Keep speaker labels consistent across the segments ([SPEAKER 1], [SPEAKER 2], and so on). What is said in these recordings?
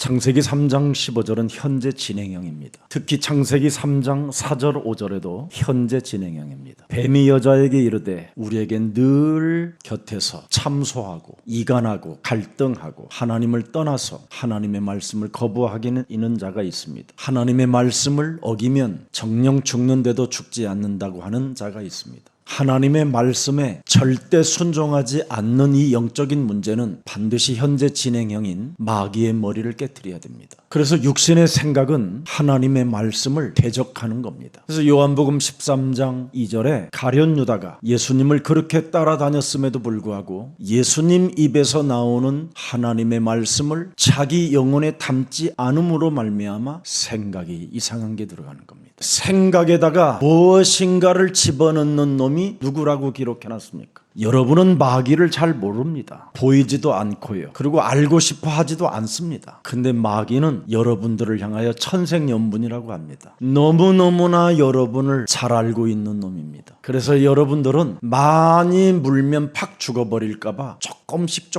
[SPEAKER 1] 창세기 3장 15절은 현재 진행형입니다. 특히 창세기 3장 4절 5절에도 현재 진행형입니다. 뱀이 여자에게 이르되 우리에겐 늘 곁에서 참소하고 이간하고 갈등하고 하나님을 떠나서 하나님의 말씀을 거부하기는 있는 자가 있습니다. 하나님의 말씀을 어기면 정령 죽는데도 죽지 않는다고 하는 자가 있습니다. 하나님의 말씀에 절대 순종하지 않는 이 영적인 문제는 반드시 현재 진행형인 마귀의 머리를 깨트려야 됩니다. 그래서 육신의 생각은 하나님의 말씀을 대적하는 겁니다. 그래서 요한복음 13장 2절에 가룟 유다가 예수님을 그렇게 따라다녔음에도 불구하고 예수님 입에서 나오는 하나님의 말씀을 자기 영혼에 담지 않음으로 말미암아 생각이 이상한 게 들어가는 겁니다. 생각에다가 무엇인가를 집어넣는 놈이 누구라고 기록해놨습니까? 여러분은 마귀를 잘 모릅니다. 보이지도 않고요. 그리고 알고 싶어 하지도 않습니다. 근데 마귀는 여러분들을 향하여 천생연분이라고 합니다. 너무너무나 여러분을 잘 알고 있는 놈입니다. 그래서 여러분들은 많이 물면 팍 죽어버릴까봐 조금씩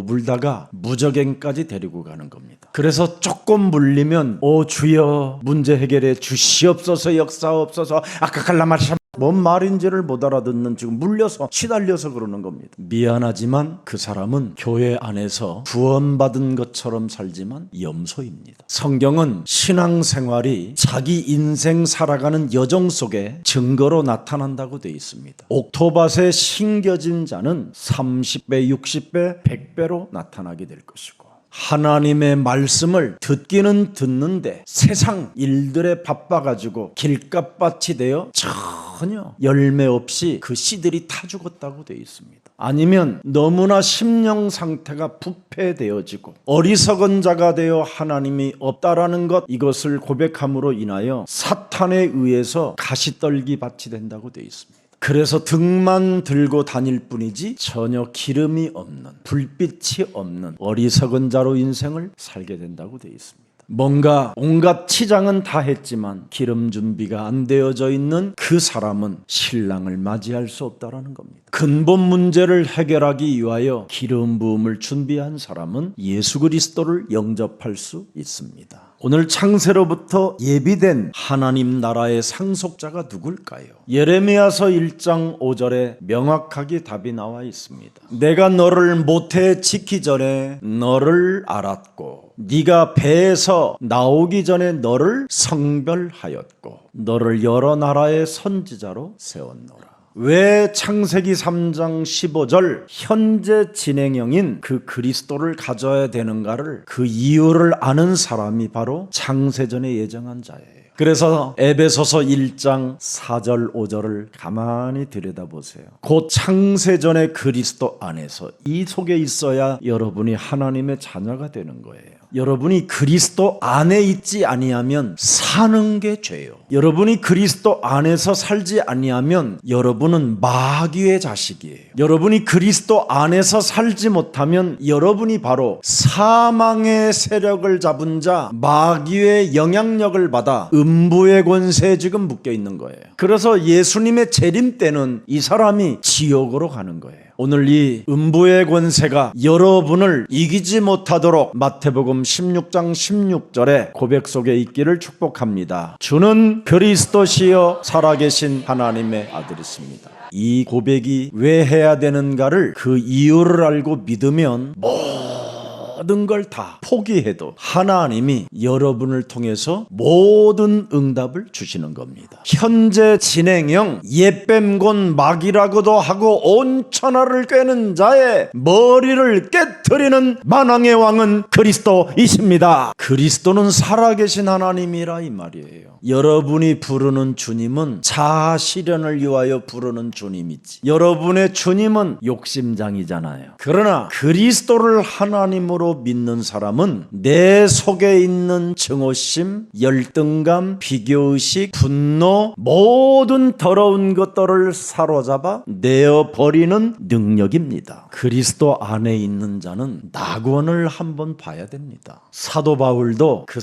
[SPEAKER 1] 물다가 무적행까지 데리고 가는 겁니다. 그래서 조금 물리면 오 주여 문제 해결해 주시옵소서 역사옵소서 아까칼라마샤 뭔 말인지를 못 알아듣는 지금 물려서 시달려서 그러는 겁니다. 미안하지만 그 사람은 교회 안에서 구원받은 것처럼 살지만 염소입니다. 성경은 신앙생활이 자기 인생 살아가는 여정 속에 증거로 나타난다고 되어 있습니다. 옥토밭에 심겨진 자는 30배, 60배, 100배로 나타나게 될 것이고 하나님의 말씀을 듣기는 듣는데 세상 일들에 바빠가지고 길값밭이 되어 전혀 열매 없이 그 씨들이 타 죽었다고 되어 있습니다. 아니면 너무나 심령 상태가 부패되어지고 어리석은 자가 되어 하나님이 없다라는 것 이것을 고백함으로 인하여 사탄에 의해서 가시떨기 밭이 된다고 되어 있습니다. 그래서 등만 들고 다닐 뿐이지 전혀 기름이 없는 불빛이 없는 어리석은 자로 인생을 살게 된다고 되어 있습니다. 뭔가 온갖 치장은 다 했지만 기름 준비가 안 되어져 있는 그 사람은 신랑을 맞이할 수 없다는 겁니다. 근본 문제를 해결하기 위하여 기름 부음을 준비한 사람은 예수 그리스도를 영접할 수 있습니다. 오늘 창세로부터 예비된 하나님 나라의 상속자가 누굴까요? 예레미야서 1장 5절에 명확하게 답이 나와 있습니다. 내가 너를 모태에 짓기 전에 너를 알았고 네가 배에서 나오기 전에 너를 성별하였고 너를 여러 나라의 선지자로 세웠노라. 왜 창세기 3장 15절 현재 진행형인 그 그리스도를 가져야 되는가를 그 이유를 아는 사람이 바로 창세전에 예정한 자예요. 그래서 에베소서 1장 4절 5절을 가만히 들여다보세요. 곧 창세전의 그리스도 안에서 이 속에 있어야 여러분이 하나님의 자녀가 되는 거예요. 여러분이 그리스도 안에 있지 아니하면 사는 게 죄요. 여러분이 그리스도 안에서 살지 아니하면 여러분은 마귀의 자식이에요. 여러분이 그리스도 안에서 살지 못하면 여러분이 바로 사망의 세력을 잡은 자 마귀의 영향력을 받아 음부의 권세에 지금 묶여 있는 거예요. 그래서 예수님의 재림 때는 이 사람이 지옥으로 가는 거예요. 오늘 이 음부의 권세가 여러분을 이기지 못하도록 마태복음 16장 16절의 고백 속에 있기를 축복합니다. 주는 그리스도시여 살아계신 하나님의 아들이십니다. 이 고백이 왜 해야 되는가를 그 이유를 알고 믿으면 모든 걸 다 포기해도 하나님이 여러분을 통해서 모든 응답을 주시는 겁니다. 현재 진행형 옛뱀곤 마귀라고도 하고 온 천하를 꿰는 자의 머리를 깨트리는 만왕의 왕은 그리스도이십니다. 그리스도는 살아계신 하나님이라 이 말이에요. 여러분이 부르는 주님은 자아 실현을 위하여 부르는 주님이지 여러분의 주님은 욕심장이잖아요. 그러나 그리스도를 하나님으로 믿는 사람은 내 속에 있는 증오심, 열등감, 비교의식, 분노 모든 더러운 것들을 사로잡아 내어버리는 능력입니다. 그리스도 안에 있는 자는 낙원을 한번 봐야 됩니다. 사도 바울도 그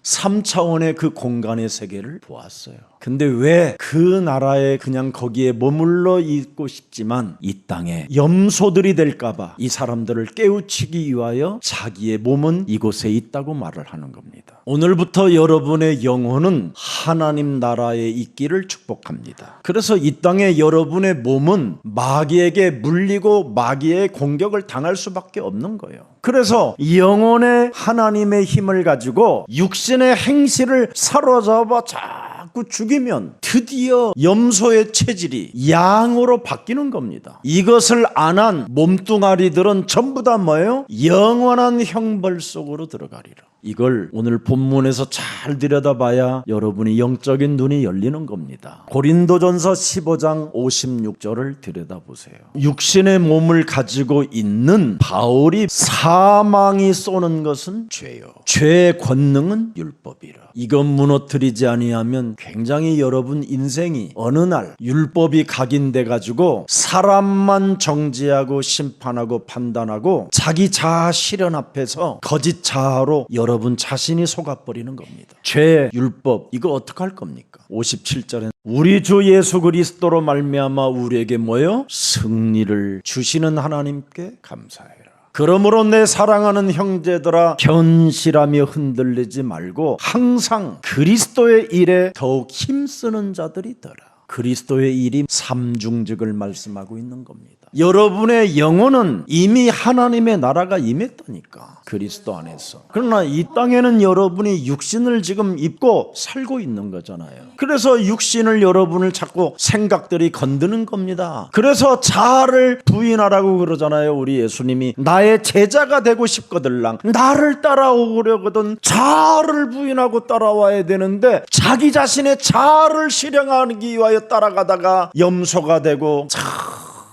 [SPEAKER 1] 3차원의 그 공간의 세계를 보았어요. 근데 왜 그 나라에 그냥 거기에 머물러 있고 싶지만 이 땅에 염소들이 될까봐 이 사람들을 깨우치기 위하여 자기의 몸은 이곳에 있다고 말을 하는 겁니다. 오늘부터 여러분의 영혼은 하나님 나라에 있기를 축복합니다. 그래서 이 땅에 여러분의 몸은 마귀에게 물리고 마귀의 공격을 당할 수밖에 없는 거예요. 그래서 영혼의 하나님의 힘을 가지고 육신의 행실을 사로잡아 자꾸 죽이면 드디어 염소의 체질이 양으로 바뀌는 겁니다. 이것을 안 한 몸뚱아리들은 전부 다 뭐예요? 영원한 형벌 속으로 들어가리라. 이걸 오늘 본문에서 잘 들여다봐야 여러분이 영적인 눈이 열리는 겁니다. 고린도전서 15장 56절을 들여다보세요. 육신의 몸을 가지고 있는 바울이 사망이 쏘는 것은 죄요, 죄의 권능은 율법이라. 이것 무너뜨리지 아니하면 굉장히 여러분 인생이 어느 날 율법이 각인돼 가지고 사람만 정죄하고 심판하고 판단하고 자기 자아 실현 앞에서 거짓 자아로 여러분 자신이 속아버리는 겁니다. 죄, 율법 이거 어떡할 겁니까? 57절에 우리 주 예수 그리스도로 말미암아 우리에게 뭐요? 승리를 주시는 하나님께 감사해라. 그러므로 내 사랑하는 형제들아 견실하며 흔들리지 말고 항상 그리스도의 일에 더욱 힘쓰는 자들이 되라. 그리스도의 일이 삼중직을 말씀하고 있는 겁니다. 여러분의 영혼은 이미 하나님의 나라가 임했다니까, 그리스도 안에서. 그러나 이 땅에는 여러분이 육신을 지금 입고 살고 있는 거잖아요. 그래서 육신을 여러분을 자꾸 생각들이 건드는 겁니다. 그래서 자아를 부인하라고 그러잖아요. 우리 예수님이 나의 제자가 되고 싶거들랑 나를 따라오려거든 자아를 부인하고 따라와야 되는데 자기 자신의 자아를 실행하기 위하여 따라가다가 염소가 되고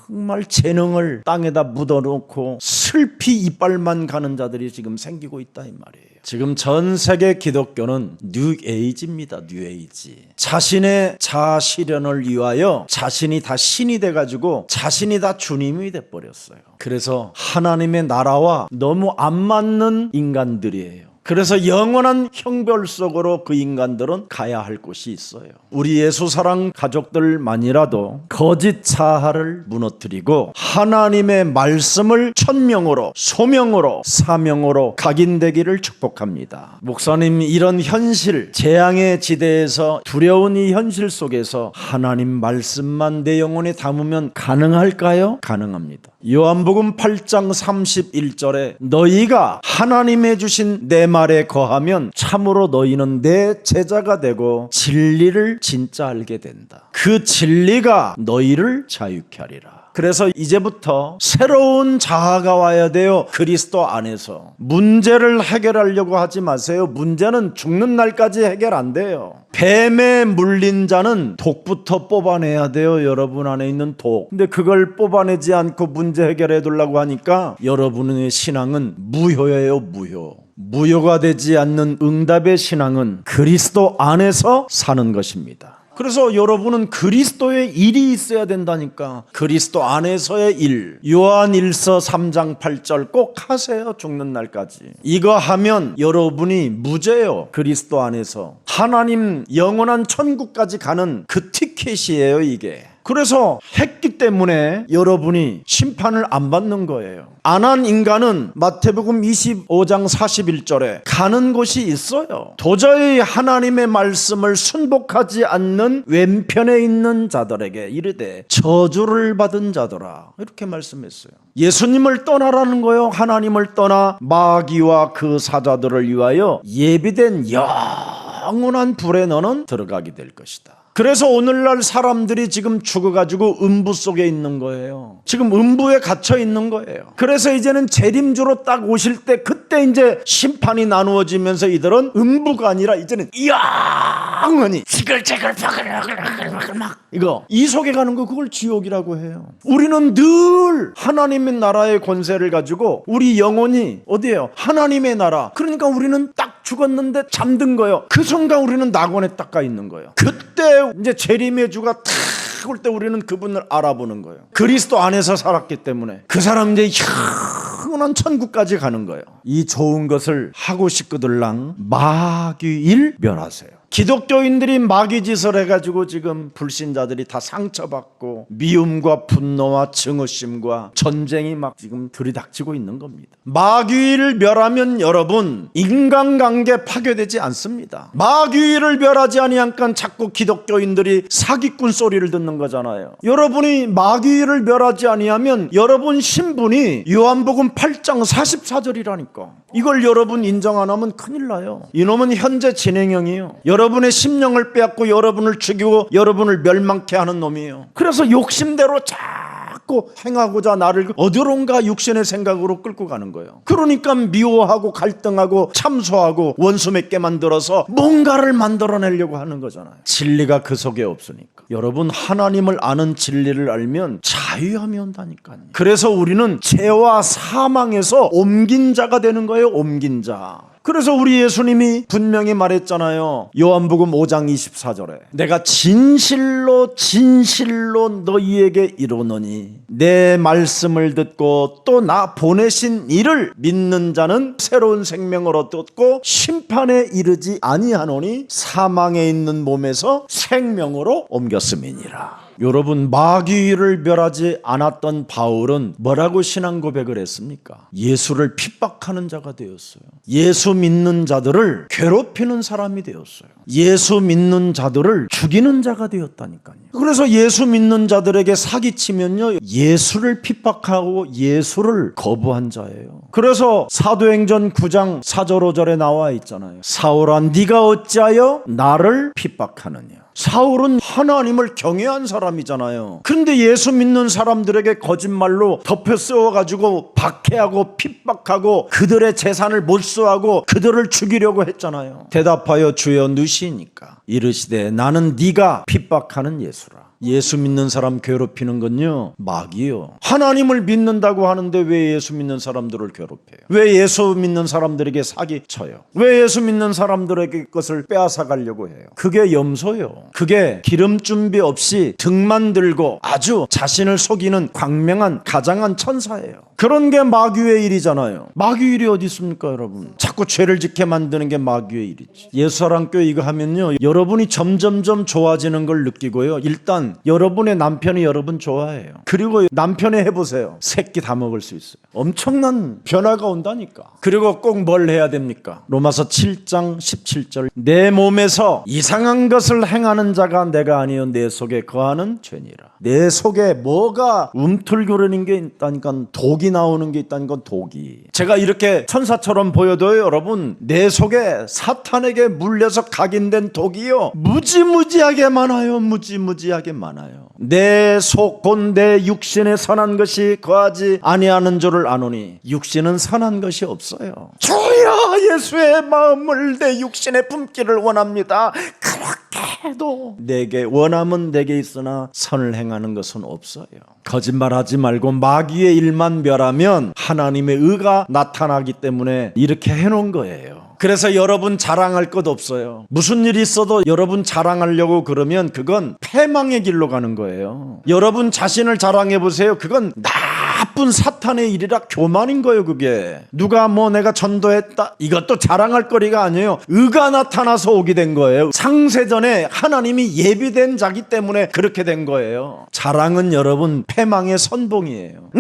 [SPEAKER 1] 정말 재능을 땅에다 묻어놓고 슬피 이빨만 가는 자들이 지금 생기고 있다 이 말이에요. 지금 전 세계 기독교는 뉴에이지입니다. 뉴에이지. 자신의 자아 실현을 위하여 자신이 다 신이 돼가지고 자신이 다 주님이 돼버렸어요. 그래서 하나님의 나라와 너무 안 맞는 인간들이에요. 그래서 영원한 형벌 속으로 그 인간들은 가야 할 곳이 있어요. 우리 예수사랑 가족들만이라도 거짓 자아를 무너뜨리고 하나님의 말씀을 천명으로 소명으로 사명으로 각인되기를 축복합니다. 목사님, 이런 현실, 재앙의 지대에서 두려운 이 현실 속에서 하나님 말씀만 내 영혼에 담으면 가능할까요? 가능합니다. 요한복음 8장 31절에 너희가 하나님의 주신 내 말에 거하면 참으로 너희는 내 제자가 되고 진리를 진짜 알게 된다. 그 진리가 너희를 자유케 하리라. 그래서 이제부터 새로운 자아가 와야 돼요. 그리스도 안에서. 문제를 해결하려고 하지 마세요. 문제는 죽는 날까지 해결 안 돼요. 뱀에 물린 자는 독부터 뽑아내야 돼요. 여러분 안에 있는 독. 근데 그걸 뽑아내지 않고 문제 해결해 두려고 하니까 여러분의 신앙은 무효예요. 무효. 무효가 되지 않는 응답의 신앙은 그리스도 안에서 사는 것입니다. 그래서 여러분은 그리스도의 일이 있어야 된다니까. 그리스도 안에서의 일. 요한 1서 3장 8절 꼭 하세요. 죽는 날까지. 이거 하면 여러분이 무죄요. 그리스도 안에서 하나님 영원한 천국까지 가는 그 티켓이에요. 이게. 그래서 했기 때문에 여러분이 심판을 안 받는 거예요. 안 한 인간은 마태복음 25장 41절에 가는 곳이 있어요. 도저히 하나님의 말씀을 순복하지 않는 왼편에 있는 자들에게 이르되 저주를 받은 자더라, 이렇게 말씀했어요. 예수님을 떠나라는 거예요. 하나님을 떠나 마귀와 그 사자들을 위하여 예비된 영원한 불에 너는 들어가게 될 것이다. 그래서 오늘날 사람들이 지금 죽어가지고 음부 속에 있는 거예요. 지금 음부에 갇혀 있는 거예요. 그래서 이제는 재림주로 딱 오실 때 그때 이제 심판이 나누어지면서 이들은 음부가 아니라 이제는 영원히 지글지글 바글바글 막 이거 이 속에 가는 거, 그걸 지옥이라고 해요. 우리는 늘 하나님의 나라의 권세를 가지고 우리 영혼이 어디예요? 하나님의 나라. 그러니까 우리는 딱 죽었는데 잠든 거예요. 그 순간 우리는 낙원에 딱 가 있는 거예요. 그때 이제 재림의 주가 탁 올 때 우리는 그분을 알아보는 거예요. 그리스도 안에서 살았기 때문에 그 사람 이제 영원한 천국까지 가는 거예요. 이 좋은 것을 하고 싶거들랑 마귀 일 멸하세요. 기독교인들이 마귀짓을 해가지고 지금 불신자들이 다 상처받고 미움과 분노와 증오심과 전쟁이 막 지금 들이닥치고 있는 겁니다. 마귀를 멸하면 여러분 인간관계 파괴되지 않습니다. 마귀를 멸하지 아니하니까 자꾸 기독교인들이 사기꾼 소리를 듣는 거잖아요. 여러분이 마귀를 멸하지 아니하면 여러분 신분이 요한복음 8장 44절이라니까. 이걸 여러분 인정 안 하면 큰일 나요. 이놈은 현재 진행형이에요. 여러분의 심령을 빼앗고 여러분을 죽이고 여러분을 멸망케 하는 놈이에요. 그래서 욕심대로 자꾸 행하고자 나를 어디론가 육신의 생각으로 끌고 가는 거예요. 그러니까 미워하고 갈등하고 참소하고 원수 맺게 만들어서 뭔가를 만들어내려고 하는 거잖아요. 진리가 그 속에 없으니까. 여러분 하나님을 아는 진리를 알면 자유함이 온다니까요. 그래서 우리는 죄와 사망에서 옮긴 자가 되는 거예요. 옮긴 자. 그래서 우리 예수님이 분명히 말했잖아요. 요한복음 5장 24절에 내가 진실로 너희에게 이르노니 내 말씀을 듣고 또 나 보내신 이를 믿는 자는 새로운 생명을 얻었고 심판에 이르지 아니하노니 사망에 있는 몸에서 생명으로 옮겼음이니라. 여러분 마귀를 멸하지 않았던 바울은 뭐라고 신앙 고백을 했습니까? 예수를 핍박하는 자가 되었어요. 예수 믿는 자들을 괴롭히는 사람이 되었어요. 예수 믿는 자들을 죽이는 자가 되었다니까요. 그래서 예수 믿는 자들에게 사기치면요 예수를 핍박하고 예수를 거부한 자예요. 그래서 사도행전 9장 4절 5절에 나와 있잖아요. 사울아 네가 어찌하여 나를 핍박하느냐. 사울은 하나님을 경외한 사람이잖아요. 그런데 예수 믿는 사람들에게 거짓말로 덮여 쓰워가지고 박해하고 핍박하고 그들의 재산을 몰수하고 그들을 죽이려고 했잖아요. 대답하여 주여 누시니까 이르시되 나는 네가 핍박하는 예수라. 예수 믿는 사람 괴롭히는 건요 마귀요. 하나님을 믿는다고 하는데 왜 예수 믿는 사람들을 괴롭혀요? 왜 예수 믿는 사람들에게 사기쳐요? 왜 예수 믿는 사람들에게 것을 빼앗아 가려고 해요? 그게 염소요. 그게 기름 준비 없이 등만 들고 아주 자신을 속이는 광명한 가장한 천사예요. 그런 게 마귀의 일이잖아요. 마귀 일이 어디 있습니까 여러분? 자꾸 죄를 짓게 만드는 게 마귀의 일이지. 예수사랑교회 이거 하면요 여러분이 점점점 좋아지는 걸 느끼고요. 일단 여러분의 남편이 여러분 좋아해요. 그리고 남편이 해보세요. 새끼 다 먹을 수 있어요. 엄청난 변화가 온다니까. 그리고 꼭 뭘 해야 됩니까? 로마서 7장 17절 내 몸에서 이상한 것을 행하는 자가 내가 아니요 내 속에 거하는 죄니라. 내 속에 뭐가 움틀거리는 게 있다니까 독이 나오는 게 있다는 건 독이. 제가 이렇게 천사처럼 보여도요 여러분 내 속에 사탄에게 물려서 각인된 독이요 무지무지하게 많아요. 무지무지하게 많아요. 내 속 곧 내 육신에 선한 것이 거하지 아니하는 줄을 아노니 육신은 선한 것이 없어요. 주여 예수의 마음을 내 육신에 품기를 원합니다. 그렇게 해도 내게 원함은 내게 있으나 선을 행하는 것은 없어요. 거짓말하지 말고 마귀의 일만 멸하면 하나님의 의가 나타나기 때문에 이렇게 해놓은 거예요. 그래서 여러분 자랑할 것 없어요. 무슨 일이 있어도 여러분 자랑하려고 그러면 그건 패망의 길로 가는 거예요. 여러분 자신을 자랑해 보세요. 그건 나쁜 사탄의 일이라 교만인 거예요. 그게 누가 뭐 내가 전도했다 이것도 자랑할 거리가 아니에요. 의가 나타나서 오게 된 거예요. 창세전에 하나님이 예비된 자기 때문에 그렇게 된 거예요. 자랑은 여러분 패망의 선봉이에요.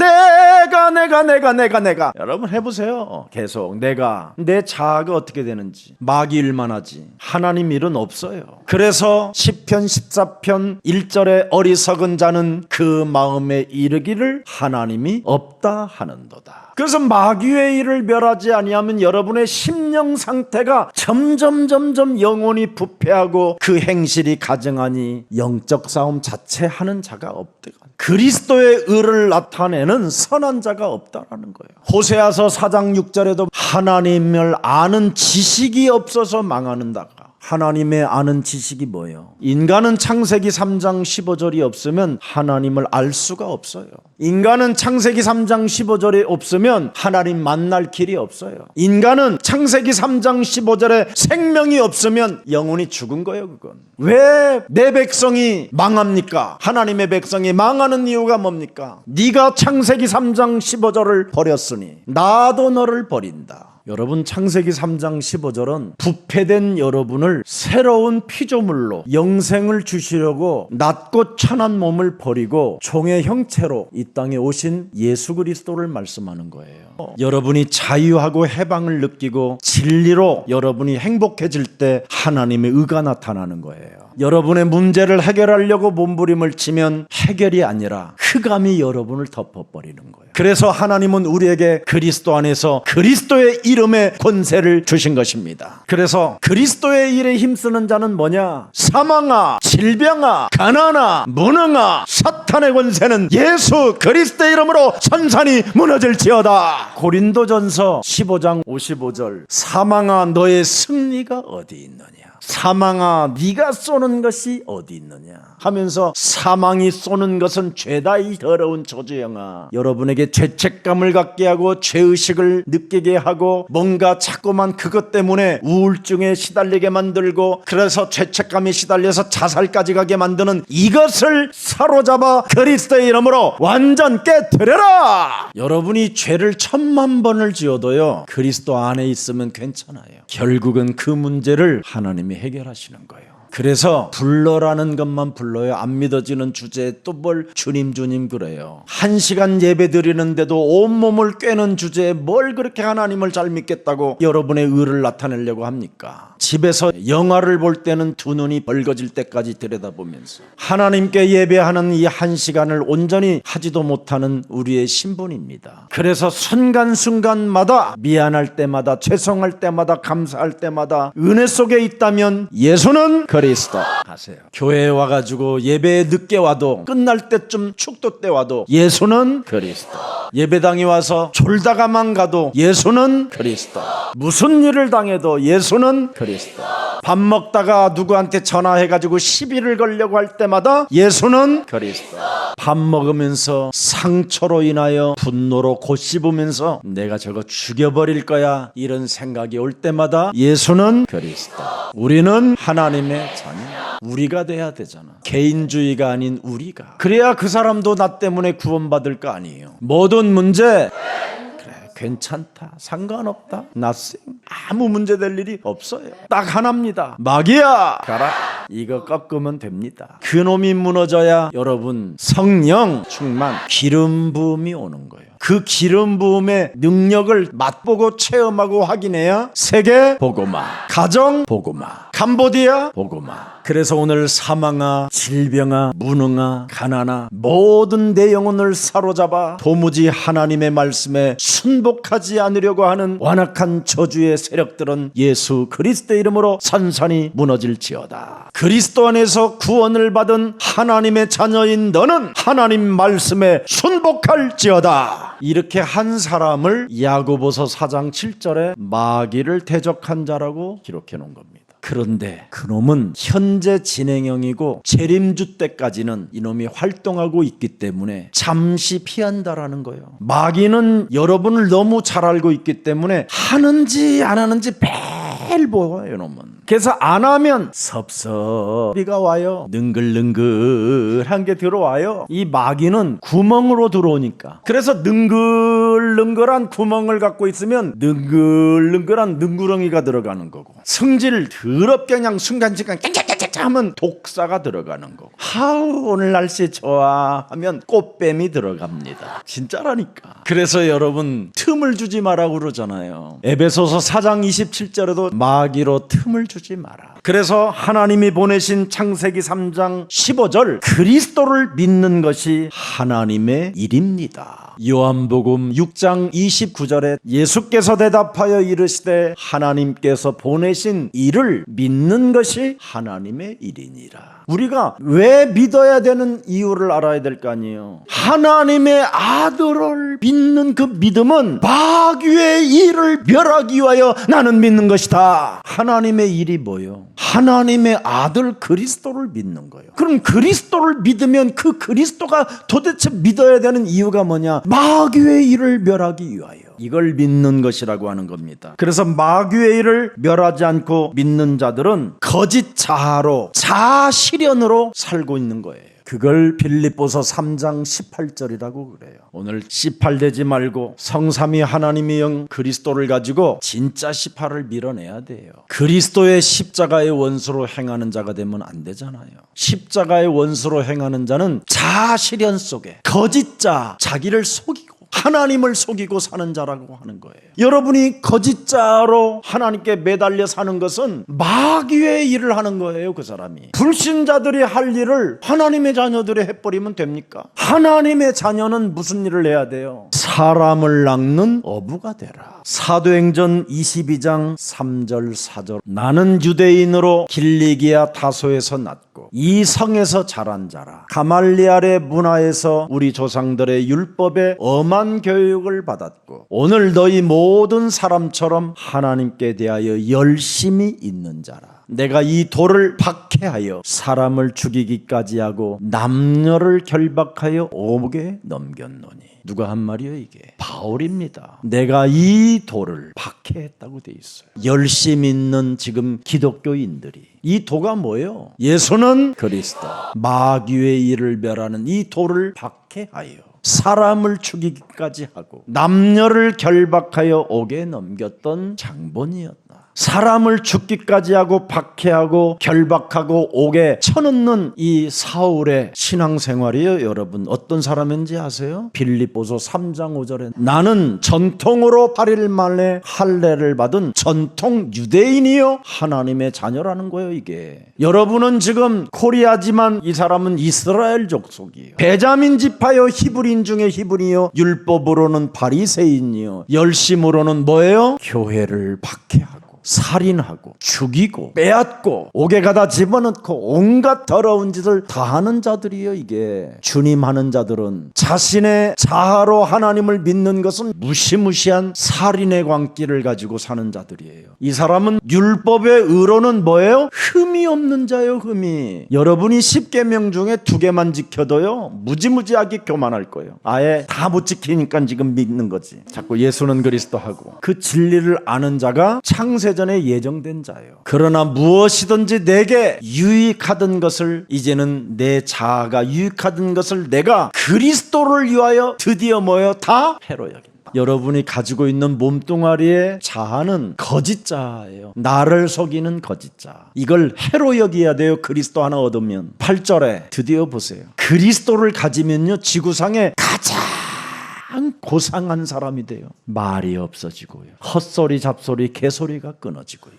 [SPEAKER 1] 내가 여러분 해보세요. 계속 내 자아가 어떻게 되는지. 마귀 일만 하지 하나님 일은 없어요. 그래서 시편 14편 1절에 어리석은 자는 그 마음에 이르기를 하나님이 없다 하는도다. 그래서 마귀의 일을 멸하지 아니하면 여러분의 심령 상태가 점점 영혼이 부패하고 그 행실이 가증하니 영적 싸움 자체 하는 자가 없다. 그리스도의 의를 나타내는 선한 자가 없다라는 거예요. 호세아서 4장 6절에도 하나님을 아는 지식이 없어서 망하는다가. 하나님의 아는 지식이 뭐예요? 인간은 창세기 3장 15절이 없으면 하나님을 알 수가 없어요. 인간은 창세기 3장 15절에 없으면 하나님 만날 길이 없어요. 인간은 창세기 3장 15절에 생명이 없으면 영혼이 죽은 거예요. 그건 왜 내 백성이 망합니까? 하나님의 백성이 망하는 이유가 뭡니까? 네가 창세기 3장 15절을 버렸으니 나도 너를 버린다. 여러분, 창세기 3장 15절은 부패된 여러분을 새로운 피조물로 영생을 주시려고 낮고 천한 몸을 버리고 종의 형체로 이 땅에 오신 예수 그리스도를 말씀하는 거예요. 여러분이 자유하고 해방을 느끼고 진리로 여러분이 행복해질 때 하나님의 의가 나타나는 거예요. 여러분의 문제를 해결하려고 몸부림을 치면 해결이 아니라 흑암이 여러분을 덮어버리는 거예요. 그래서 하나님은 우리에게 그리스도 안에서 그리스도의 이름의 권세를 주신 것입니다. 그래서 그리스도의 일에 힘쓰는 자는 뭐냐? 사망아, 질병아, 가난아, 무능아, 사탄의 권세는 예수 그리스도의 이름으로 산산이 무너질지어다. 고린도전서 15장 55절, 사망아 너의 승리가 어디 있느냐? 사망아 네가 쏘는 것이 어디 있느냐 하면서 사망이 쏘는 것은 죄다 이 더러운 저주영아. 여러분에게 죄책감을 갖게 하고 죄의식을 느끼게 하고 뭔가 자꾸만 그것 때문에 우울증에 시달리게 만들고 그래서 죄책감에 시달려서 자살까지 가게 만드는 이것을 사로잡아 그리스도의 이름으로 완전 깨뜨려라. 여러분이 죄를 1000만 번을 지어도요 그리스도 안에 있으면 괜찮아요. 결국은 그 문제를 하나님이 해결하시는 거예요. 그래서 불러라는 것만 불러요. 안 믿어지는 주제에 또 뭘 주님 주님 그래요. 1시간 예배 드리는데도 온몸을 꿰는 주제에 뭘 그렇게 하나님을 잘 믿겠다고 여러분의 의를 나타내려고 합니까? 집에서 영화를 볼 때는 두 눈이 벌거질 때까지 들여다보면서 하나님께 예배하는 이 1시간을 온전히 하지도 못하는 우리의 신분입니다. 그래서 순간순간마다 미안할 때마다 죄송할 때마다 감사할 때마다 은혜 속에 있다면 예수는 그리스도 하세요. 교회에 와가지고 예배에 늦게 와도 끝날 때쯤 축도 때 와도 예수는 그리스도. 예배당에 와서 졸다가만 가도 예수는 그리스도. 무슨 일을 당해도 예수는 그리스도. 밥 먹다가 누구한테 전화해가지고 시비를 걸려고 할 때마다 예수는 그리스도. 밥 먹으면서 상처로 인하여 분노로 곱씹으면서 내가 저거 죽여버릴 거야 이런 생각이 올 때마다 예수는 그리스도. 우리는 하나님의 자녀. 우리가 돼야 되잖아. 개인주의가 아닌 우리가. 그래야 그 사람도 나 때문에 구원받을 거 아니에요. 모든 문제 괜찮다, 상관없다, nothing, 아무 문제될 일이 없어요. 딱 하나입니다. 마귀야 가라. 이거 꺾으면 됩니다. 그놈이 무너져야 여러분 성령 충만 기름 부음이 오는 거예요. 그 기름 부음의 능력을 맛보고 체험하고 확인해야 세계 복음화, 가정 복음화, 캄보디아 복음화. 그래서 오늘 사망아, 질병아, 무능아, 가난아 모든 내 영혼을 사로잡아 도무지 하나님의 말씀에 순복하지 않으려고 하는 완악한 저주의 세력들은 예수 그리스도의 이름으로 산산이 무너질지어다. 그리스도 안에서 구원을 받은 하나님의 자녀인 너는 하나님 말씀에 순복할지어다. 이렇게 한 사람을 야고보서 4장 7절에 마귀를 대적한 자라고 기록해 놓은 겁니다. 그런데 그놈은 현재 진행형이고 재림주 때까지는 이놈이 활동하고 있기 때문에 잠시 피한다라는 거예요. 마귀는 여러분을 너무 잘 알고 있기 때문에 하는지 안 하는지 매일 보아요. 이놈은. 그래서 안 하면 섭섭이가 와요. 능글능글한 게 들어와요. 이 마귀는 구멍으로 들어오니까. 그래서 능글능글한 구멍을 갖고 있으면 능글능글한 능구렁이가 들어가는 거고, 성질 더럽게 그냥 순간순간 깽깽깽깽 하면 독사가 들어가는 거고, 하우 오늘 날씨 좋아 하면 꽃뱀이 들어갑니다. 진짜라니까. 그래서 여러분 틈을 주지 마라고 그러잖아요. 에베소서 4장 27절에도 마귀로 틈을 주지 마라. 그래서 하나님이 보내신 창세기 3장 15절 그리스도를 믿는 것이 하나님의 일입니다. 요한복음 6장 29절에 예수께서 대답하여 이르시되 하나님께서 보내신 이를 믿는 것이 하나님의 일이니라. 우리가 왜 믿어야 되는 이유를 알아야 될 거 아니에요. 하나님의 아들을 믿는 그 믿음은 마귀의 일을 멸하기 위하여 나는 믿는 것이다. 하나님의 일이 뭐요? 하나님의 아들 그리스도를 믿는 거예요. 그럼 그리스도를 믿으면 그 그리스도가 도대체 믿어야 되는 이유가 뭐냐? 마귀의 일을 멸하기 위하여. 이걸 믿는 것이라고 하는 겁니다. 그래서 마귀의 일을 멸하지 않고 믿는 자들은 거짓 자아로 자아실현으로 살고 있는 거예요. 그걸 빌립보서 3장 18절이라고 그래요. 오늘 C8 되지 말고 성삼위 하나님의 영 그리스도를 가지고 진짜 C8을 밀어내야 돼요. 그리스도의 십자가의 원수로 행하는 자가 되면 안 되잖아요. 십자가의 원수로 행하는 자는 자아실현 속에 거짓 자, 자기를 속이고 하나님을 속이고 사는 자라고 하는 거예요. 여러분이 거짓자로 하나님께 매달려 사는 것은 마귀의 일을 하는 거예요. 그 사람이 불신자들이 할 일을 하나님의 자녀들이 해버리면 됩니까? 하나님의 자녀는 무슨 일을 해야 돼요? 사람을 낚는 어부가 되라. 사도행전 22장 3절 4절 나는 유대인으로 길리기아 다소에서 났고 이 성에서 자란 자라. 가말리알의 문화에서 우리 조상들의 율법에 엄한 교육을 받았고 오늘 너희 모든 사람처럼 하나님께 대하여 열심히 있는 자라. 내가 이 돌을 박해하여 사람을 죽이기까지 하고 남녀를 결박하여 옥에 넘겼노니. 누가 한 말이요? 이게 바울입니다. 내가 이 돌을 박해했다고 돼 있어요. 열심 있는 지금 기독교인들이 이 도가 뭐예요? 예수는 그리스도, 마귀의 일을 멸하는 이 돌을 박해하여 사람을 죽이기까지 하고 남녀를 결박하여 옥에 넘겼던 장본이었다. 사람을 죽기까지 하고 박해하고 결박하고 옥에 쳐넣는 이 사울의 신앙생활이요. 여러분 어떤 사람인지 아세요? 빌립보서 3장 5절에 나는 전통으로 8일 만에 할례를 받은 전통 유대인이요 하나님의 자녀라는 거예요. 이게 여러분은 지금 코리아지만 이 사람은 이스라엘 족속이에요. 베자민 지파요 히브리인 중에 히브리요 율법으로는 바리새인이요 열심으로는 뭐예요? 교회를 박해하고 살인하고 죽이고 빼앗고 옥에 가다 집어넣고 온갖 더러운 짓을 다 하는 자들이에요. 이게 주님 하는 자들은 자신의 자아로 하나님을 믿는 것은 무시무시한 살인의 광기를 가지고 사는 자들이에요. 이 사람은 율법의 의로는 뭐예요? 흠이 없는 자예요. 흠이. 여러분이 10계명 중에 2개만 지켜도요 무지무지하게 교만할 거예요. 아예 다 못 지키니까 지금 믿는 거지. 자꾸 예수는 그리스도 하고 그 진리를 아는 자가 창세전에 예정된 자예요. 그러나 무엇이든지 내게 유익하던 것을 이제는 내 자아가 유익하던 것을 내가 그리스도를 위하여 드디어 뭐예요? 다 해로 여긴다. 여러분이 가지고 있는 몸뚱아리의 자아는 거짓 자아예요. 나를 속이는 거짓 자아. 이걸 해로 여겨야 돼요. 그리스도 하나 얻으면. 8절에 드디어 보세요. 그리스도를 가지면요 지구상에 가장 고상한 사람이 돼요. 말이 없어지고요. 헛소리 잡소리 개소리가 끊어지고요.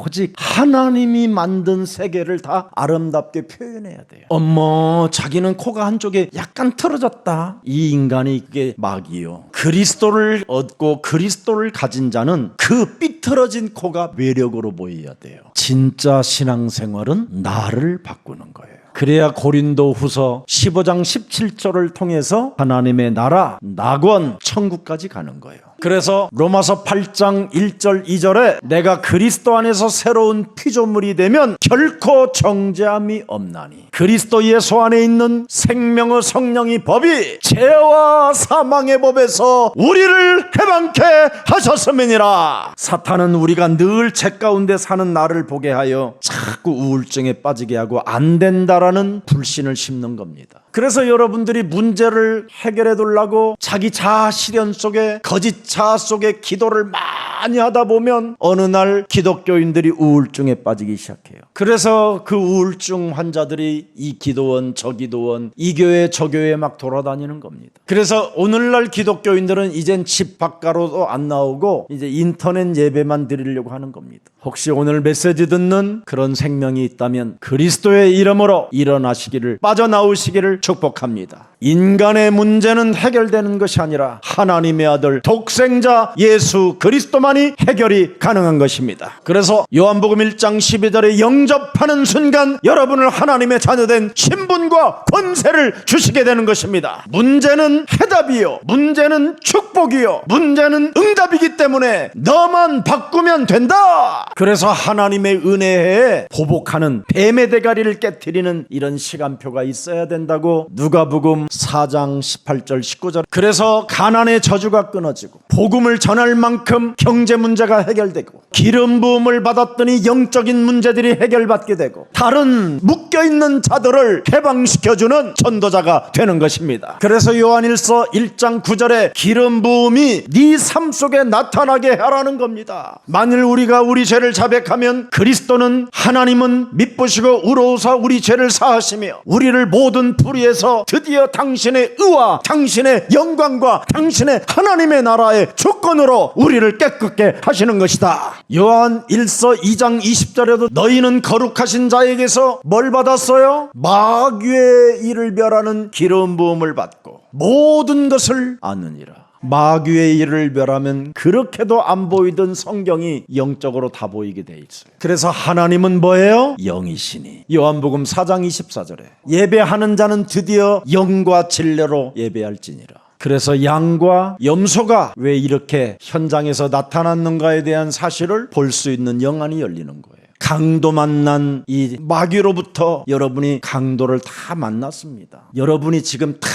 [SPEAKER 1] 오직 하나님이 만든 세계를 다 아름답게 표현해야 돼요. 어머 자기는 코가 한쪽에 약간 틀어졌다. 이 인간이 그게 마귀요. 그리스도를 얻고 그리스도를 가진 자는 그 삐뚤어진 코가 매력으로 보여야 돼요. 진짜 신앙생활은 나를 바꾸는 거예요. 그래야 고린도 후서 15장 17절을 통해서 하나님의 나라, 낙원, 천국까지 가는 거예요. 그래서 로마서 8장 1절 2절에 내가 그리스도 안에서 새로운 피조물이 되면 결코 정죄함이 없나니 그리스도 예수 안에 있는 생명의 성령의 법이 죄와 사망의 법에서 우리를 해방케 하셨음이니라. 사탄은 우리가 늘 죄 가운데 사는 나를 보게 하여 자꾸 우울증에 빠지게 하고 안 된다라는 불신을 심는 겁니다. 그래서 여러분들이 문제를 해결해 두려고 자기 자아 실현 속에 거짓 자아 속에 기도를 많이 하다 보면 어느 날 기독교인들이 우울증에 빠지기 시작해요. 그래서 그 우울증 환자들이 이 기도원 저 기도원 이 교회 저 교회에 막 돌아다니는 겁니다. 그래서 오늘날 기독교인들은 이젠 집 밖으로도 안 나오고 이제 인터넷 예배만 드리려고 하는 겁니다. 혹시 오늘 메시지 듣는 그런 생명이 있다면 그리스도의 이름으로 일어나시기를 빠져나오시기를 축복합니다. 인간의 문제는 해결되는 것이 아니라 하나님의 아들 독생자 예수 그리스도만이 해결이 가능한 것입니다. 그래서 요한복음 1장 12절에 영접하는 순간 여러분을 하나님의 자녀된 신분과 권세를 주시게 되는 것입니다. 문제는 해답이요, 문제는 축복이요, 문제는 응답이기 때문에 너만 바꾸면 된다. 그래서 하나님의 은혜에 보복하는 뱀의 대가리를 깨트리는 이런 시간표가 있어야 된다고 누가복음 4장 18절 19절. 그래서 가난의 저주가 끊어지고 복음을 전할 만큼 경제 문제가 해결되고 기름 부음을 받았더니 영적인 문제들이 해결받게 되고 다른 묶여있는 자들을 해방시켜주는 전도자가 되는 것입니다. 그래서 요한일서 1장 9절에 기름 부음이 네 삶 속에 나타나게 하라는 겁니다. 만일 우리가 우리 죄를 자백하면 그리스도는 하나님은 미쁘시고 의로우사 우리 죄를 사하시며 우리를 모든 불의에서 드디어 당신의 의와 당신의 영광과 당신의 하나님의 나라의 주권으로 우리를 깨끗게 하시는 것이다. 요한 1서 2장 20절에도 너희는 거룩하신 자에게서 뭘 받았어요? 마귀의 일을 멸하는 기름 부음을 받고 모든 것을 아느니라. 마귀의 일을 멸하면 그렇게도 안 보이던 성경이 영적으로 다 보이게 돼 있어요. 그래서 하나님은 뭐예요? 영이시니 요한복음 4장 24절에 예배하는 자는 드디어 영과 진리로 예배할지니라. 그래서 양과 염소가 왜 이렇게 현장에서 나타났는가에 대한 사실을 볼 수 있는 영안이 열리는 거예요. 강도 만난 이 마귀로부터 여러분이 강도를 다 만났습니다. 여러분이 지금 다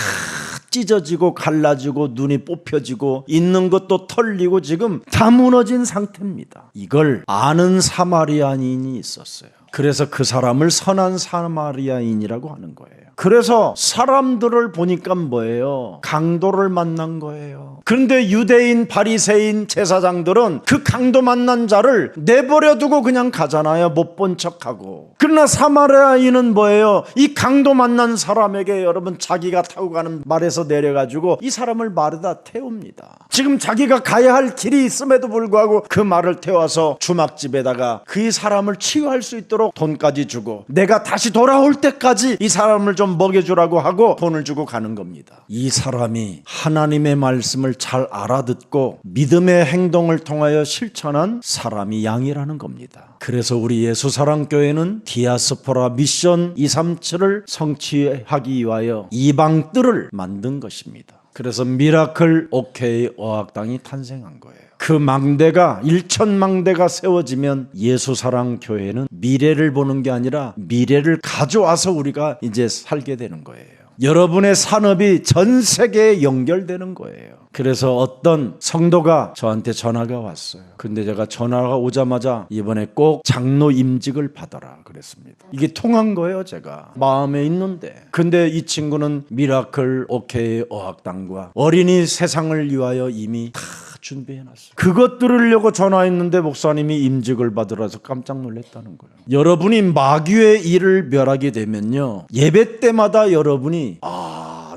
[SPEAKER 1] 찢어지고 갈라지고 눈이 뽑혀지고 있는 것도 털리고 지금 다 무너진 상태입니다. 이걸 아는 사마리아인이 있었어요. 그래서 그 사람을 선한 사마리아인이라고 하는 거예요. 그래서 사람들을 보니까 뭐예요? 강도를 만난 거예요. 그런데 유대인, 바리새인, 제사장들은 그 강도 만난 자를 내버려 두고 그냥 가잖아요. 못 본 척하고. 그러나 사마리아인은 뭐예요? 이 강도 만난 사람에게 여러분 자기가 타고 가는 말에서 내려가지고 이 사람을 말에다 태웁니다. 지금 자기가 가야 할 길이 있음에도 불구하고 그 말을 태워서 주막집에다가 그 사람을 치유할 수 있도록 돈까지 주고 내가 다시 돌아올 때까지 이 사람을 좀 먹여주라고 하고 돈을 주고 가는 겁니다. 이 사람이 하나님의 말씀을 잘 알아듣고 믿음의 행동을 통하여 실천한 사람이 양이라는 겁니다. 그래서 우리 예수사랑교회는 디아스포라 미션 237을 성취하기 위하여 이방뜰을 만든 것입니다. 그래서 미라클 오케이 어학당이 탄생한 거예요. 그 망대가 1,000망대가 세워지면 예수사랑교회는 미래를 보는 게 아니라 미래를 가져와서 우리가 이제 살게 되는 거예요. 여러분의 산업이 전 세계에 연결되는 거예요. 그래서 어떤 성도가 저한테 전화가 왔어요. 근데 제가 전화가 오자마자 이번에 꼭 장로 임직을 받아라 그랬습니다. 이게 통한 거예요. 제가 마음에 있는데. 근데 이 친구는 미라클 오케이 어학당과 어린이 세상을 위하여 이미 다 준비해놨어요. 그것 들으려고 전화했는데 목사님이 임직을 받으라서 깜짝 놀랐다는 거예요. 여러분이 마귀의 일을 멸하게 되면요, 예배 때마다 여러분이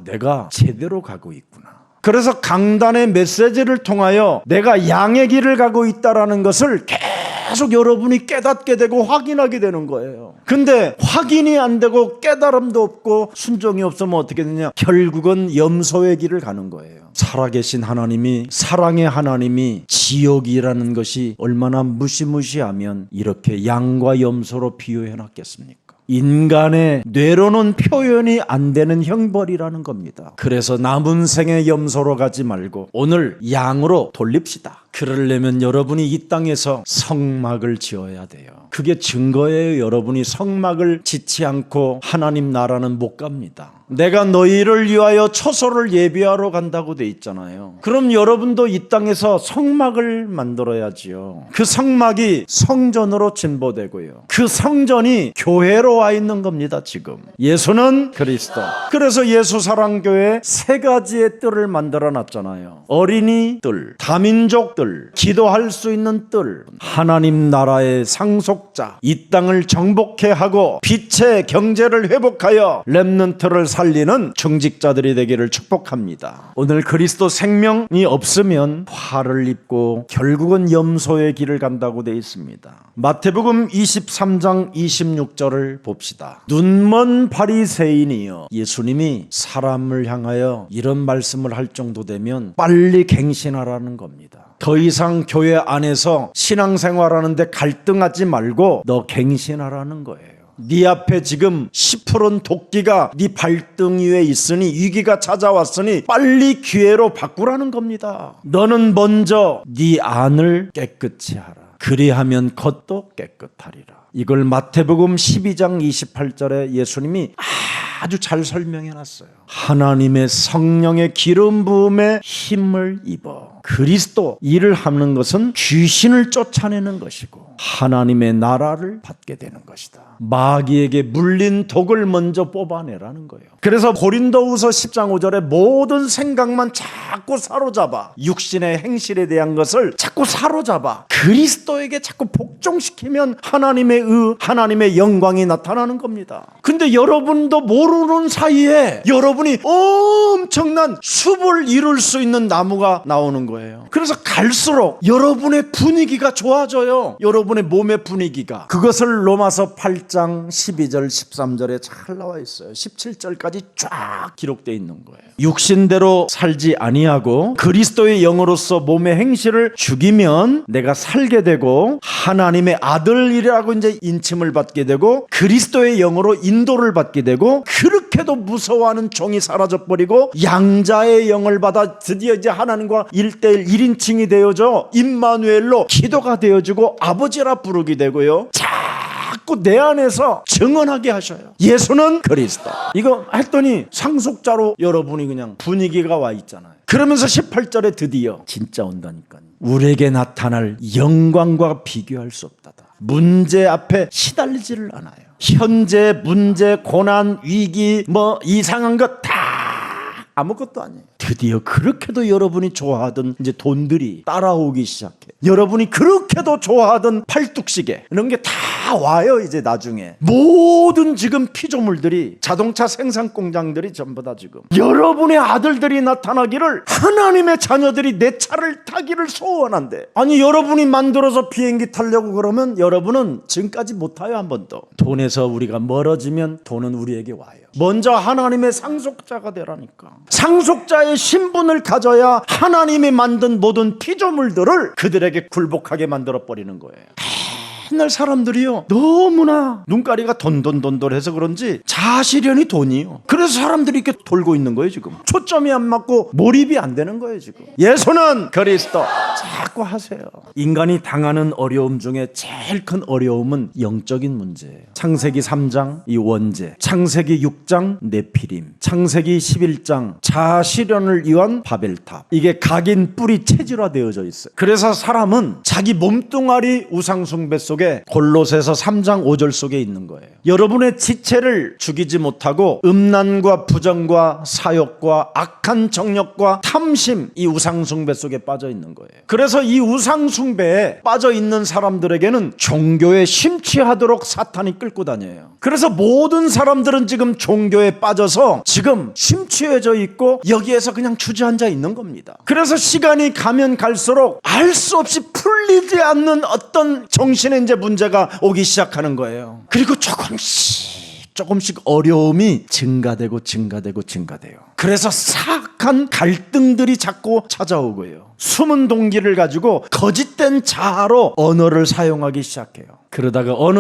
[SPEAKER 1] 내가 제대로 가고 있구나. 그래서 강단의 메시지를 통하여 내가 양의 길을 가고 있다라는 것을 계속 여러분이 깨닫게 되고 확인하게 되는 거예요. 근데 확인이 안 되고 깨달음도 없고 순종이 없으면 어떻게 되냐? 결국은 염소의 길을 가는 거예요. 살아계신 하나님이, 사랑의 하나님이 지옥이라는 것이 얼마나 무시무시하면 이렇게 양과 염소로 비유해 놨겠습니까? 인간의 뇌로는 표현이 안 되는 형벌이라는 겁니다. 그래서 남은 생의 염소로 가지 말고 오늘 양으로 돌립시다. 그러려면 여러분이 이 땅에서 성막을 지어야 돼요. 그게 증거예요. 여러분이 성막을 짓지 않고 하나님 나라는 못 갑니다. 내가 너희를 위하여 처소를 예비하러 간다고 돼 있잖아요. 그럼 여러분도 이 땅에서 성막을 만들어야지요. 그 성막이 성전으로 진보되고요. 그 성전이 교회로 와 있는 겁니다. 지금 예수는 그리스도. 그래서 예수사랑교회 세 가지의 뜰을 만들어 놨잖아요. 어린이 뜰, 다민족 뜰, 뜰, 기도할 수 있는 뜰, 하나님 나라의 상속자, 이 땅을 정복해 하고 빛의 경제를 회복하여 렘넌트를 살리는 중직자들이 되기를 축복합니다. 오늘 그리스도 생명이 없으면 화를 입고 결국은 염소의 길을 간다고 되어 있습니다. 마태복음 23장 26절을 봅시다. 눈먼 바리새인이여. 예수님이 사람을 향하여 이런 말씀을 할 정도 되면 빨리 갱신하라는 겁니다. 더 이상 교회 안에서 신앙생활하는데 갈등하지 말고 너 갱신하라는 거예요. 네 앞에 지금 10%는 도끼가 네 발등 위에 있으니 위기가 찾아왔으니 빨리 기회로 바꾸라는 겁니다. 너는 먼저 네 안을 깨끗이 하라. 그리하면 겉도 깨끗하리라. 이걸 마태복음 12장 28절에 예수님이 아주 잘 설명해 놨어요. 하나님의 성령의 기름 부음에 힘을 입어. 그리스도 일을 하는 것은 귀신을 쫓아내는 것이고 하나님의 나라를 받게 되는 것이다. 마귀에게 물린 독을 먼저 뽑아내라는 거예요. 그래서 고린도후서 10장 5절에 모든 생각만 자꾸 사로잡아 육신의 행실에 대한 것을 자꾸 사로잡아 그리스도에게 자꾸 복종시키면 하나님의 하나님의 영광이 나타나는 겁니다. 근데 여러분도 모르는 사이에 여러분이 엄청난 숲을 이룰 수 있는 나무가 나오는 거예요. 그래서 갈수록 여러분의 분위기가 좋아져요. 여러분의 몸의 분위기가. 그것을 로마서 8장 12절 13절에 잘 나와 있어요. 17절까지 쫙 기록되어 있는 거예요. 육신대로 살지 아니하고 그리스도의 영으로서 몸의 행실을 죽이면 내가 살게 되고 하나님의 아들이라고 이제 인침을 받게 되고 그리스도의 영으로 인도를 받게 되고 그렇게도 무서워하는 종이 사라져버리고 양자의 영을 받아 드디어 이제 하나님과 1:1 1인칭이 되어져 임마누엘로 기도가 되어지고 아버지라 부르게 되고요. 자꾸 내 안에서 증언하게 하셔요. 예수는 그리스도. 이거 했더니 상속자로 여러분이 그냥 분위기가 와 있잖아요. 그러면서 18절에 드디어 진짜 온다니까요. 우리에게 나타날 영광과 비교할 수 없다다. 문제 앞에 시달리지를 않아요. 현재 문제, 고난, 위기, 이상한 것 다 아무것도 아니에요. 드디어 그렇게도 여러분이 좋아하던 이제 돈들이 따라오기 시작해. 여러분이 그렇게도 좋아하던 팔뚝시계 이런 게 다 와요. 이제 나중에 모든 지금 피조물들이 자동차 생산 공장들이 전부 다 지금 여러분의 아들들이 나타나기를 하나님의 자녀들이 내 차를 타기를 소원한대. 아니 여러분이 만들어서 비행기 타려고 그러면 여러분은 지금까지 못 타요. 한 번도. 돈에서 우리가 멀어지면 돈은 우리에게 와요. 먼저 하나님의 상속자가 되라니까. 상속자의 신분을 가져야 하나님이 만든 모든 피조물들을 그들에게 굴복하게 만들어버리는 거예요. 옛날 사람들이요 너무나 눈가리가 돈돈돈돈해서 그런지 자아실현이 돈이요. 그래서 사람들이 이렇게 돌고 있는 거예요. 지금 초점이 안 맞고 몰입이 안 되는 거예요. 지금 예수는 그리스도 자꾸 하세요. 인간이 당하는 어려움 중에 제일 큰 어려움은 영적인 문제예요. 창세기 3장 이 원죄, 창세기 6장 네피림, 창세기 11장 자아실현을 위한 바벨탑. 이게 각인 뿌리 체질화되어져 있어요. 그래서 사람은 자기 몸뚱아리 우상숭배 속에 골로새서 3장 5절 속에 있는 거예요. 여러분의 지체를 죽이지 못하고 음란과 부정과 사욕과 악한 정욕과 탐심 이 우상숭배 속에 빠져 있는 거예요. 그래서 이 우상숭배에 빠져 있는 사람들에게는 종교에 심취하도록 사탄이 끌고 다녀요. 그래서 모든 사람들은 지금 종교에 빠져서 지금 심취해져 있고 여기에서 그냥 주저앉아 있는 겁니다. 그래서 시간이 가면 갈수록 알 수 없이 풀리지 않는 어떤 정신의 이제 문제가 오기 시작하는 거예요. 그리고 조금씩 어려움이 증가되고 그래서 사악한 갈등들이 자꾸 찾아오고요. 숨은 동기를 가지고 거짓된 자아로 언어를 사용하기 시작해요. 그러다가 어느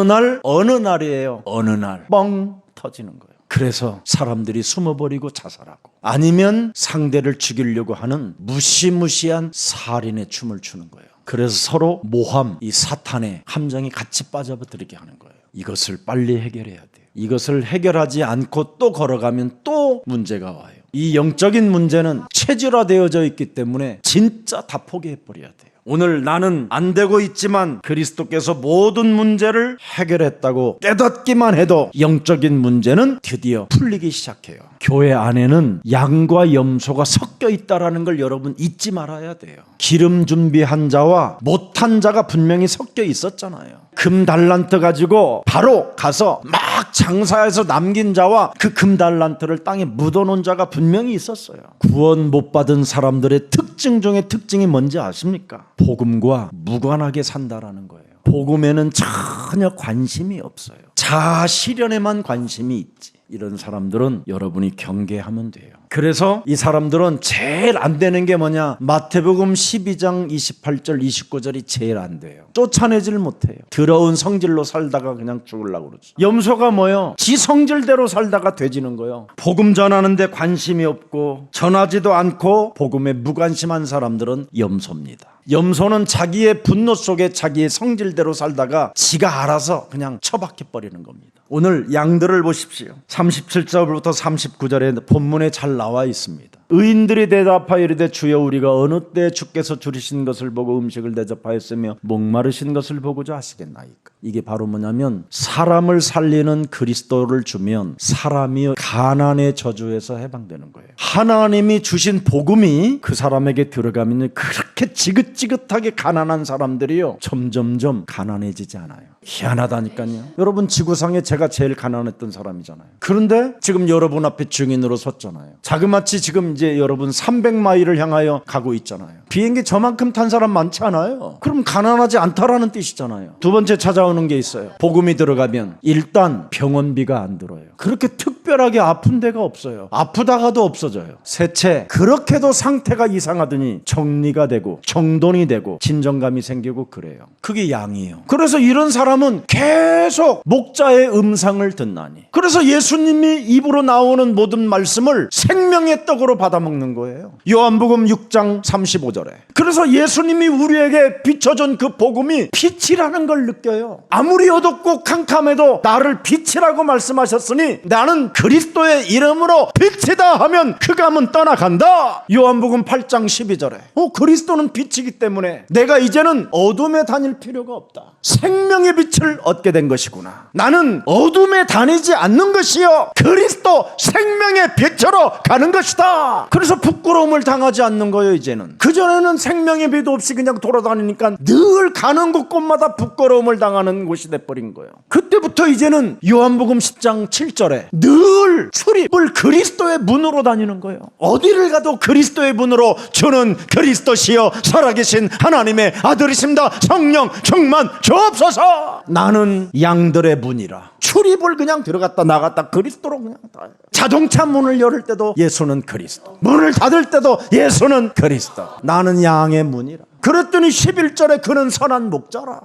[SPEAKER 1] 날이에요. 어느 날 뻥 터지는 거예요. 그래서 사람들이 숨어버리고 자살하고 아니면 상대를 죽이려고 하는 무시무시한 살인의 춤을 추는 거예요. 그래서 서로 모함, 이 사탄의 함정이 같이 빠져들게 하는 거예요. 이것을 빨리 해결해야 돼요. 이것을 해결하지 않고 또 걸어가면 또 문제가 와요. 이 영적인 문제는 체질화되어져 있기 때문에 진짜 다 포기해버려야 돼요. 오늘 나는 안 되고 있지만 그리스도께서 모든 문제를 해결했다고 깨닫기만 해도 영적인 문제는 드디어 풀리기 시작해요. 교회 안에는 양과 염소가 섞여 있다라는 걸 여러분 잊지 말아야 돼요. 기름 준비한 자와 못한 자가 분명히 섞여 있었잖아요. 금 달란트 가지고 바로 가서 막 장사해서 남긴 자와 그 금 달란트를 땅에 묻어놓은 자가 분명히 있었어요. 구원 못 받은 사람들의 특징 중에 특징이 뭔지 아십니까? 복음과 무관하게 산다라는 거예요. 복음에는 전혀 관심이 없어요. 자아 실현에만 관심이 있지. 이런 사람들은 여러분이 경계하면 돼요. 그래서 이 사람들은 제일 안 되는 게 뭐냐? 마태복음 12장 28절 29절이 제일 안 돼요. 쫓아내질 못해요. 더러운 성질로 살다가 그냥 죽으려고 그러지. 염소가 뭐요? 지 성질대로 살다가 돼지는 거예요. 복음 전하는데 관심이 없고 전하지도 않고 복음에 무관심한 사람들은 염소입니다. 염소는 자기의 분노 속에 자기의 성질대로 살다가 지가 알아서 그냥 처박혀버리는 겁니다. 오늘 양들을 보십시오. 37절부터 39절에 본문에 잘 나와 있습니다. 의인들이 대답하여 이르되 주여 우리가 어느 때 주께서 줄이신 것을 보고 음식을 대접하였으며 목마르신 것을 보고자 하시겠나이까. 이게 바로 뭐냐면 사람을 살리는 그리스도를 주면 사람이 가난의 저주에서 해방되는 거예요. 하나님이 주신 복음이 그 사람에게 들어가면 그렇게 지긋지긋하게 가난한 사람들이요 점점점 가난해지지 않아요. 희한하다니까요. 여러분 지구상에 제가 제일 가난했던 사람이잖아요. 그런데 지금 여러분 앞에 증인으로 섰잖아요. 자그마치 지금 이제 여러분 300마일을 향하여 가고 있잖아요. 비행기 저만큼 탄 사람 많지 않아요. 그럼 가난하지 않다라는 뜻이잖아요. 두 번째 찾아오는 게 있어요. 복음이 들어가면 일단 병원비가 안 들어요. 그렇게 특별하게 아픈 데가 없어요. 아프다가도 없어져요. 셋째, 그렇게도 상태가 이상하더니 정리가 되고 정돈이 되고 진정감이 생기고 그래요. 그게 양이에요. 그래서 이런 사람은 계속 목자의 음상을 듣나니, 그래서 예수님이 입으로 나오는 모든 말씀을 생명의 떡으로 받아먹는 거예요. 요한복음 6장 35절에. 그래서 예수님이 우리에게 비춰준 그 복음이 빛이라는 걸 느껴요. 아무리 어둡고 캄캄해도 나를 빛이라고 말씀하셨으니 나는 그리스도의 이름으로 빛이다 하면 그 감은 떠나간다. 요한복음 8장 12절에 그리스도는 빛이기 때문에 내가 이제는 어둠에 다닐 필요가 없다. 생명의 빛을 얻게 된 것이구나. 나는 어둠에 다니지 않는 것이요 그리스도 생명의 빛으로 가는 것이다. 그래서 부끄러움을 당하지 않는 거예요. 이제는 그전에는 생명의 빛 없이 그냥 돌아다니니까 늘 가는 곳곳마다 부끄러움을 당하는 곳이 돼버린 거예요. 그때부터 이제는 요한복음 10장 7절에 늘 출입을 그리스도의 문으로 다니는 거예요. 어디를 가도 그리스도의 문으로 주는 그리스도시여 살아계신 하나님의 아들이십니다. 성령 충만 주옵소서. 나는 양들의 문이라. 출입을 그냥 들어갔다 나갔다 그리스도로 그냥 다 해요. 자동차 문을 열을 때도 예수는 그리스도, 문을 닫을 때도 예수는 그리스도. 나는 양의 문이라. 그랬더니 11절에 그는 선한 목자라.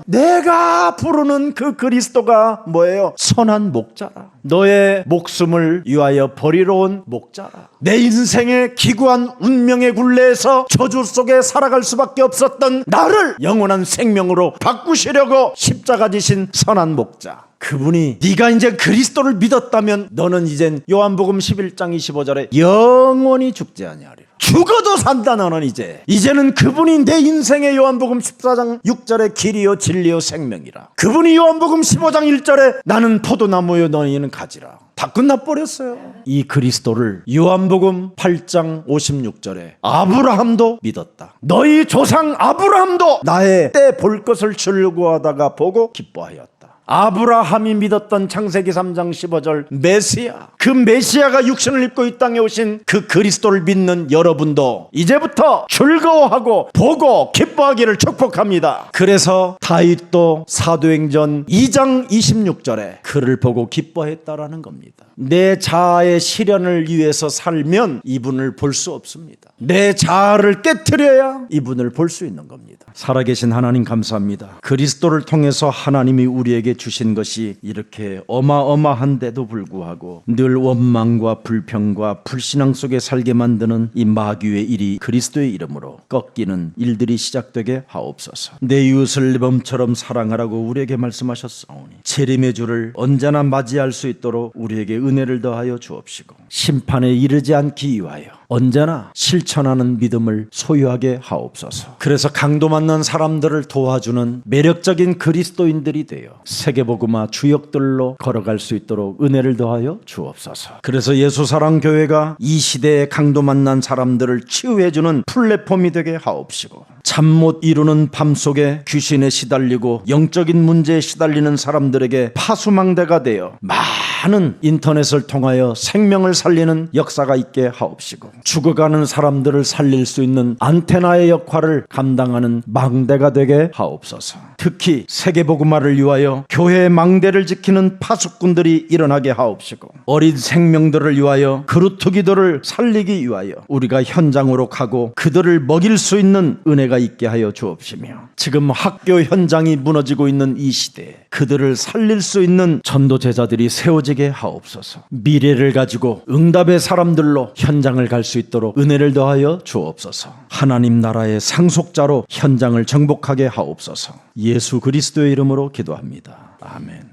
[SPEAKER 1] 내가 부르는 그 그리스도가 뭐예요? 선한 목자라. 너의 목숨을 위하여 버리러 온 목자라. 내 인생의 기구한 운명의 굴레에서 저주 속에 살아갈 수밖에 없었던 나를 영원한 생명으로 바꾸시려고 십자가 지신 선한 목자. 그분이 네가 이제 그리스도를 믿었다면 너는 이젠 요한복음 11장 25절에 영원히 죽지 아니하리라. 죽어도 산다. 너는 이제는 그분이 내 인생의 요한복음 14장 6절에 길이요 진리요 생명이라. 그분이 요한복음 15장 1절에 나는 포도나무요 너희는 가지라. 다 끝나버렸어요. 이 그리스도를 요한복음 8장 56절에 아브라함도 믿었다. 너희 조상 아브라함도 나의 때 볼 것을 주려고 하다가 보고 기뻐하였다. 아브라함이 믿었던 창세기 3장 15절 메시아, 그 메시아가 육신을 입고 이 땅에 오신 그 그리스도를 믿는 여러분도 이제부터 즐거워하고 보고 기뻐하기를 축복합니다. 그래서 다윗도 사도행전 2장 26절에 그를 보고 기뻐했다라는 겁니다. 내 자아의 실현을 위해서 살면 이분을 볼 수 없습니다. 내 자아를 깨트려야 이분을 볼 수 있는 겁니다. 살아계신 하나님 감사합니다. 그리스도를 통해서 하나님이 우리에게 주신 것이 이렇게 어마어마한데도 불구하고 늘 원망과 불평과 불신앙 속에 살게 만드는 이 마귀의 일이 그리스도의 이름으로 꺾이는 일들이 시작되게 하옵소서. 내 이웃을 내 몸처럼 사랑하라고 우리에게 말씀하셨사오니 재림의 주를 언제나 맞이할 수 있도록 우리에게 은혜를 더하여 주옵시고 심판에 이르지 않기 위하여 언제나 실천하는 믿음을 소유하게 하옵소서. 그래서 강도 만난 사람들을 도와주는 매력적인 그리스도인들이 되어 세계복음화 주역들로 걸어갈 수 있도록 은혜를 더하여 주옵소서. 그래서 예수사랑교회가 이 시대에 강도 만난 사람들을 치유해주는 플랫폼이 되게 하옵시고, 잠 못 이루는 밤속에 귀신에 시달리고 영적인 문제에 시달리는 사람들에게 파수망대가 되어 많은 인터넷을 통하여 생명을 살리는 역사가 있게 하옵시고, 죽어가는 사람들을 살릴 수 있는 안테나의 역할을 감당하는 망대가 되게 하옵소서. 특히 세계복음화를 위하여 교회의 망대를 지키는 파수꾼들이 일어나게 하옵시고, 어린 생명들을 위하여 그루터기들을 살리기 위하여 우리가 현장으로 가고 그들을 먹일 수 있는 은혜가 있게 하여 주옵시며, 지금 학교 현장이 무너지고 있는 이 시대에 그들을 살릴 수 있는 전도 제자들이 세워지게 하옵소서. 미래를 가지고 응답의 사람들로 현장을 갈 수 있도록 은혜를 더하여 주옵소서. 하나님 나라의 상속자로 현장을 정복하게 하옵소서. 예수 그리스도의 이름으로 기도합니다. 아멘.